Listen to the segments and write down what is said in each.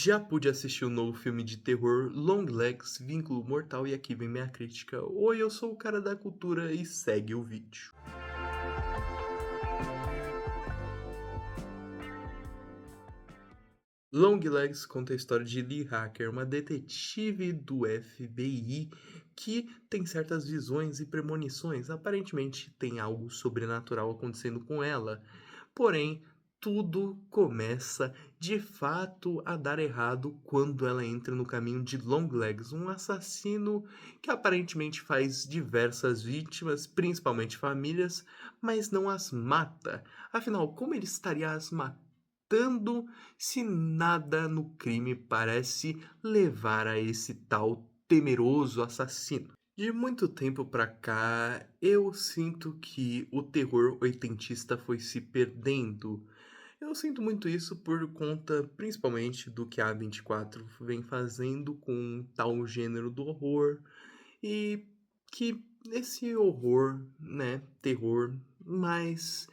Já pude assistir o novo filme de terror Longlegs, Vínculo Mortal, e aqui vem minha crítica. Oi, eu sou o cara da cultura e segue o vídeo. Longlegs conta a história de Lee Hacker, uma detetive do FBI que tem certas visões e premonições. Aparentemente tem algo sobrenatural acontecendo com ela. Porém, tudo começa de fato a dar errado quando ela entra no caminho de Longlegs, um assassino que aparentemente faz diversas vítimas, principalmente famílias, mas não as mata. Afinal, como ele estaria as matando se nada no crime parece levar a esse tal temeroso assassino? De muito tempo pra cá, eu sinto que o terror oitentista foi se perdendo. Eu sinto muito isso por conta, principalmente, do que a A24 vem fazendo com tal gênero do horror e que esse horror, né, terror mais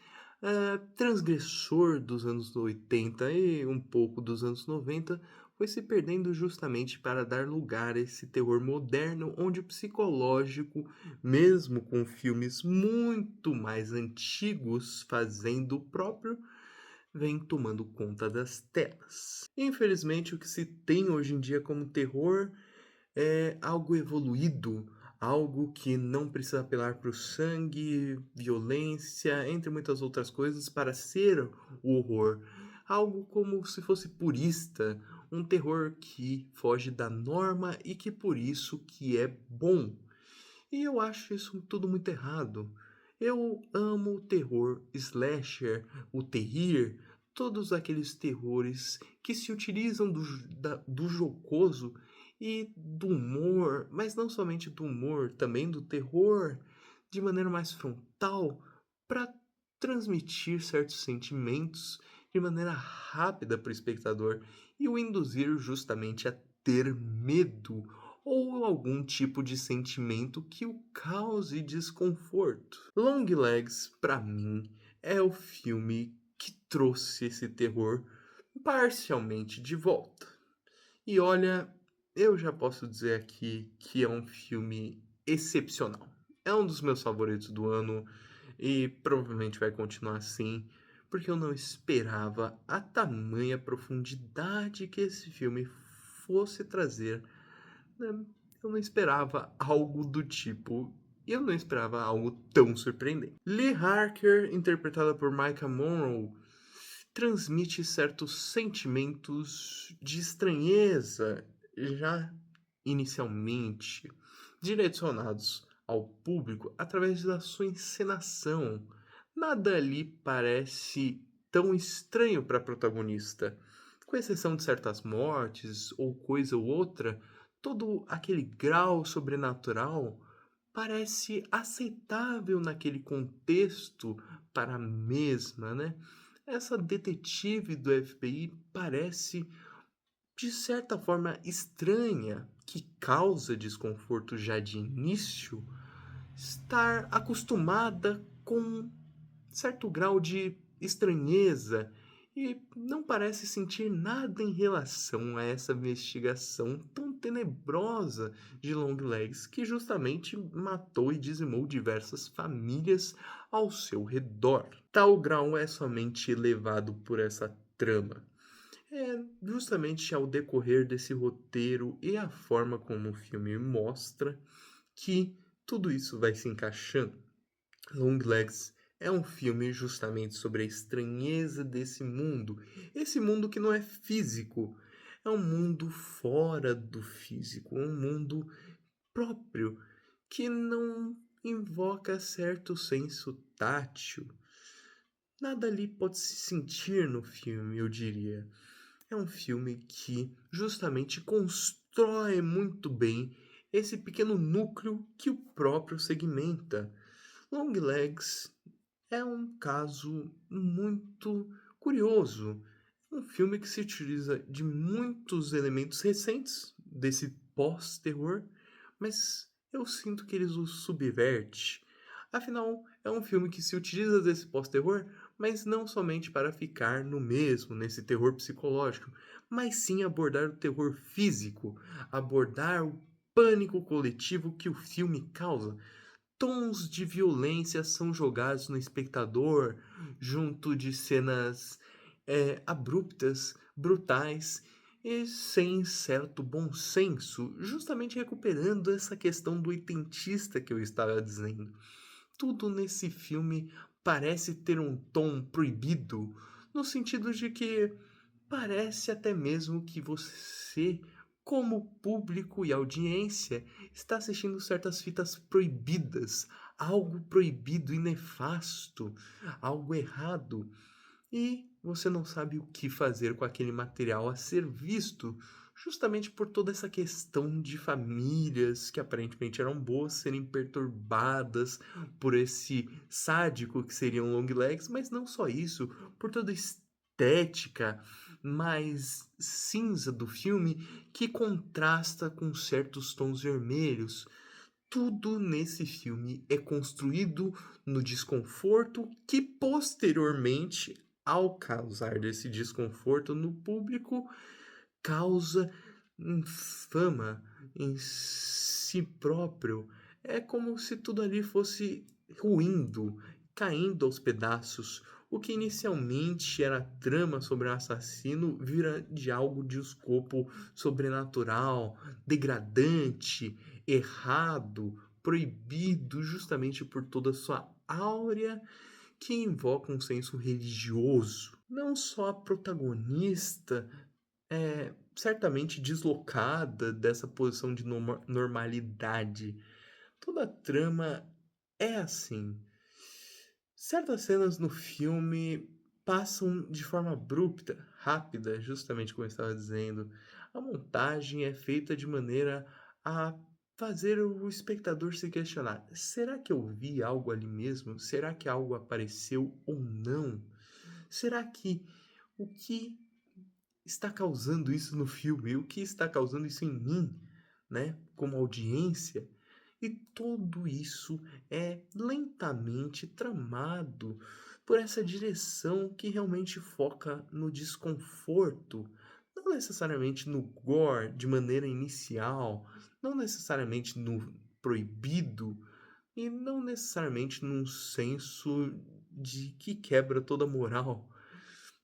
transgressor dos anos 80 e um pouco dos anos 90 foi se perdendo justamente para dar lugar a esse terror moderno, onde o psicológico, mesmo com filmes muito mais antigos fazendo o próprio, vem tomando conta das telas. Infelizmente, o que se tem hoje em dia como terror é algo evoluído, algo que não precisa apelar para o sangue, violência, entre muitas outras coisas, para ser o horror. Algo como se fosse purista, um terror que foge da norma e que por isso que é bom. E eu acho isso tudo muito errado. Eu amo o terror slasher, o terrir, todos aqueles terrores que se utilizam do jocoso e do humor, mas não somente do humor, também do terror, de maneira mais frontal, para transmitir certos sentimentos de maneira rápida para o espectador e o induzir justamente a ter medo ou algum tipo de sentimento que o cause desconforto. Longlegs, pra mim, é o filme que trouxe esse terror parcialmente de volta. E olha, eu já posso dizer aqui que é um filme excepcional. É um dos meus favoritos do ano e provavelmente vai continuar assim, porque eu não esperava a tamanha profundidade que esse filme fosse trazer, né. Eu não esperava algo do tipo, eu não esperava algo tão surpreendente. Lee Harker, interpretada por Maika Monroe, transmite certos sentimentos de estranheza, já inicialmente direcionados ao público através da sua encenação. Nada ali parece tão estranho para a protagonista. Com exceção de certas mortes ou coisa ou outra, todo aquele grau sobrenatural parece aceitável naquele contexto para a mesma, né? Essa detetive do FBI parece, de certa forma, estranha, que causa desconforto já de início, estar acostumada com certo grau de estranheza e não parece sentir nada em relação a essa investigação tão tenebrosa de Longlegs, que justamente matou e dizimou diversas famílias ao seu redor. Tal grau é somente elevado por essa trama. É justamente ao decorrer desse roteiro e a forma como o filme mostra que tudo isso vai se encaixando. Longlegs é um filme justamente sobre a estranheza desse mundo. Esse mundo que não é físico, é um mundo fora do físico, um mundo próprio que não invoca certo senso tátil. Nada ali pode se sentir no filme, eu diria. É um filme que justamente constrói muito bem esse pequeno núcleo que o próprio segmenta. Longlegs é um caso muito curioso. É um filme que se utiliza de muitos elementos recentes desse pós-terror, mas eu sinto que eles o subverte. Afinal, é um filme que se utiliza desse pós-terror, mas não somente para ficar no mesmo, nesse terror psicológico, mas sim abordar o terror físico, abordar o pânico coletivo que o filme causa. Tons de violência são jogados no espectador, junto de cenas, abruptas, brutais e sem certo bom senso, justamente recuperando essa questão do oitentista que eu estava dizendo. Tudo nesse filme parece ter um tom proibido, no sentido de que parece até mesmo que você, como público e audiência, está assistindo certas fitas proibidas, algo proibido e nefasto, algo errado, e você não sabe o que fazer com aquele material a ser visto, justamente por toda essa questão de famílias que aparentemente eram boas serem perturbadas por esse sádico que seriam Longlegs, mas não só isso, por toda a estética mais cinza do filme que contrasta com certos tons vermelhos. Tudo nesse filme é construído no desconforto que posteriormente, ao causar desse desconforto no público, causa fama em si próprio. É como se tudo ali fosse ruindo, caindo aos pedaços. O que inicialmente era trama sobre um assassino vira de algo de escopo sobrenatural, degradante, errado, proibido, justamente por toda a sua áurea que invoca um senso religioso. Não só a protagonista é certamente deslocada dessa posição de normalidade. Toda a trama é assim. Certas cenas no filme passam de forma abrupta, rápida, justamente como eu estava dizendo. A montagem é feita de maneira a fazer o espectador se questionar: será que eu vi algo ali mesmo? Será que algo apareceu ou não? Será que o que está causando isso no filme? O que está causando isso em mim, né, como audiência? E tudo isso é lentamente tramado por essa direção que realmente foca no desconforto, não necessariamente no gore de maneira inicial, não necessariamente no proibido e não necessariamente num senso de que quebra toda a moral,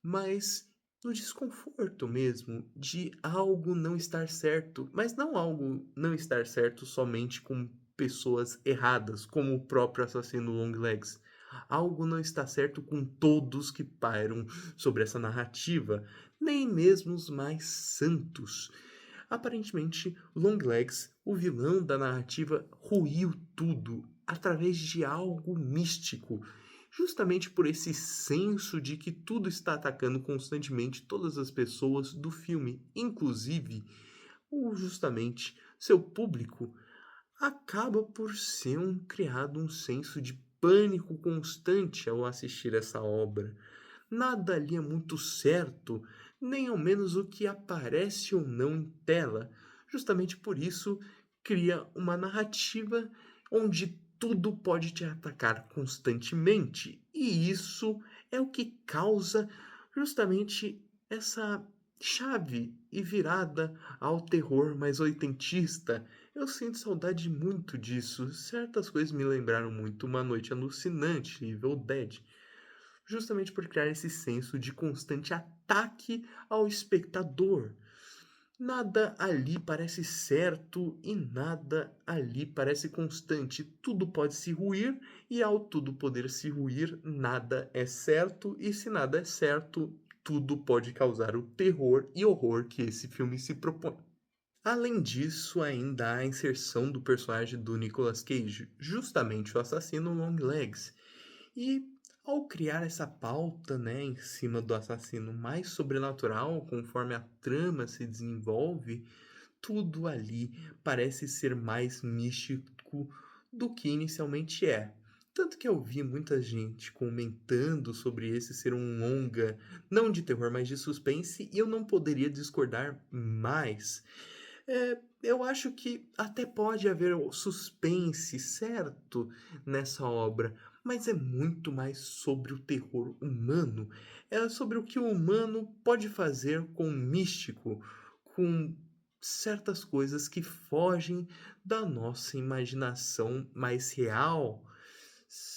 mas no desconforto mesmo de algo não estar certo, mas não algo não estar certo somente com pessoas erradas, como o próprio assassino Longlegs. Algo não está certo com todos que pairam sobre essa narrativa, nem mesmo os mais santos. Aparentemente, Longlegs, o vilão da narrativa, ruiu tudo através de algo místico, justamente por esse senso de que tudo está atacando constantemente todas as pessoas do filme, inclusive justamente seu público, acaba por ser criado um senso de pânico constante ao assistir essa obra. Nada ali é muito certo, nem ao menos o que aparece ou não em tela. Justamente por isso, cria uma narrativa onde tudo pode te atacar constantemente. E isso é o que causa justamente essa chave e virada ao terror mais oitentista. Eu sinto saudade muito disso. Certas coisas me lembraram muito Uma Noite Alucinante, Evil Dead, justamente por criar esse senso de constante ataque ao espectador. Nada ali parece certo e nada ali parece constante. Tudo pode se ruir e ao tudo poder se ruir, nada é certo e se nada é certo, tudo pode causar o terror e horror que esse filme se propõe. Além disso, ainda há a inserção do personagem do Nicolas Cage, justamente o assassino Longlegs, e ao criar essa pauta, né, em cima do assassino mais sobrenatural, conforme a trama se desenvolve, tudo ali parece ser mais místico do que inicialmente é. Tanto que eu vi muita gente comentando sobre esse ser um longa, não de terror, mas de suspense, e eu não poderia discordar mais. Eu acho que até pode haver o suspense, certo, nessa obra, mas é muito mais sobre o terror humano. É sobre o que o humano pode fazer com o místico, com certas coisas que fogem da nossa imaginação mais real.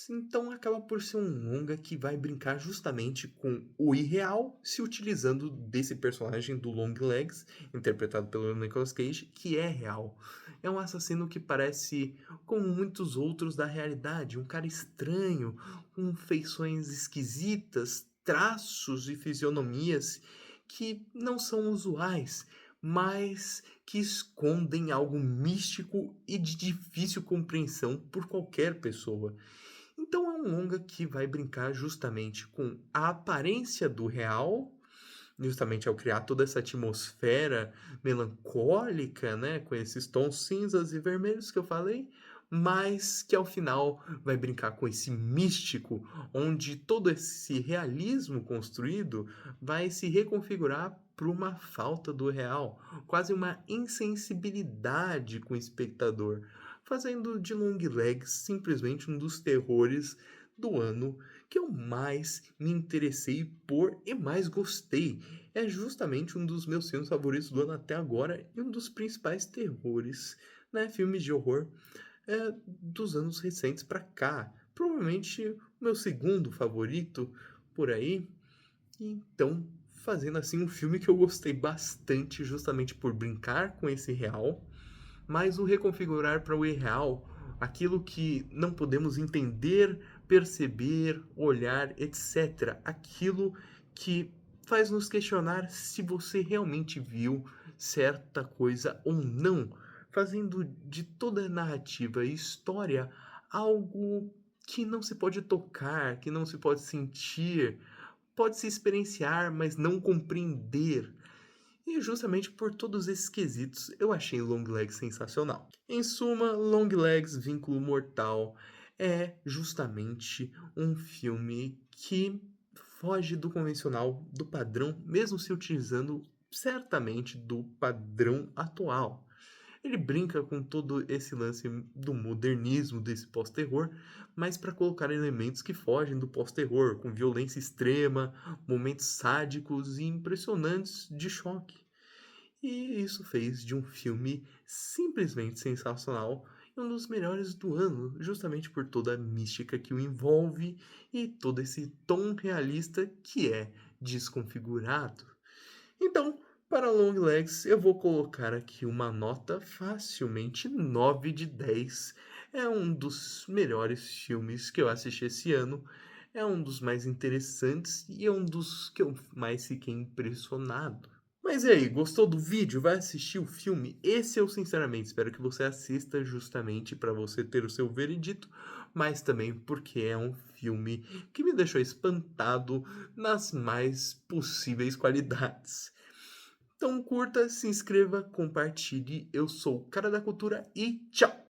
Então acaba por ser um longa que vai brincar justamente com o irreal, se utilizando desse personagem do Longlegs, interpretado pelo Nicolas Cage, que é real. É um assassino que parece como muitos outros da realidade, um cara estranho, com feições esquisitas, traços e fisionomias que não são usuais, mas que escondem algo místico e de difícil compreensão por qualquer pessoa. Então é um longa que vai brincar justamente com a aparência do real, justamente ao criar toda essa atmosfera melancólica, né, com esses tons cinzas e vermelhos que eu falei, mas que ao final vai brincar com esse místico, onde todo esse realismo construído vai se reconfigurar por uma falta do real, quase uma insensibilidade com o espectador, fazendo de Longlegs simplesmente um dos terrores do ano que eu mais me interessei por e mais gostei. É justamente um dos meus filmes favoritos do ano até agora e um dos principais terrores, né, filmes de horror, dos anos recentes pra cá. Provavelmente o meu segundo favorito por aí. Então, fazendo assim um filme que eu gostei bastante justamente por brincar com esse real, mas o reconfigurar para o irreal, aquilo que não podemos entender, perceber, olhar, etc. Aquilo que faz nos questionar se você realmente viu certa coisa ou não, fazendo de toda a narrativa e história algo que não se pode tocar, que não se pode sentir, pode se experienciar, mas não compreender. E justamente por todos esses quesitos, eu achei Longlegs sensacional. Em suma, Longlegs Vínculo Mortal é justamente um filme que foge do convencional, do padrão, mesmo se utilizando certamente do padrão atual. Ele brinca com todo esse lance do modernismo desse pós-terror, mas para colocar elementos que fogem do pós-terror, com violência extrema, momentos sádicos e impressionantes de choque. E isso fez de um filme simplesmente sensacional e um dos melhores do ano, justamente por toda a mística que o envolve e todo esse tom realista que é desconfigurado. Então, para Longlegs, eu vou colocar aqui uma nota facilmente 9 de 10. É um dos melhores filmes que eu assisti esse ano. É um dos mais interessantes e é um dos que eu mais fiquei impressionado. Mas e aí, gostou do vídeo? Vai assistir o filme? Esse eu sinceramente espero que você assista justamente para você ter o seu veredito, mas também porque é um filme que me deixou espantado nas mais possíveis qualidades. Então curta, se inscreva, compartilhe. Eu sou o Cara da Cultura e tchau!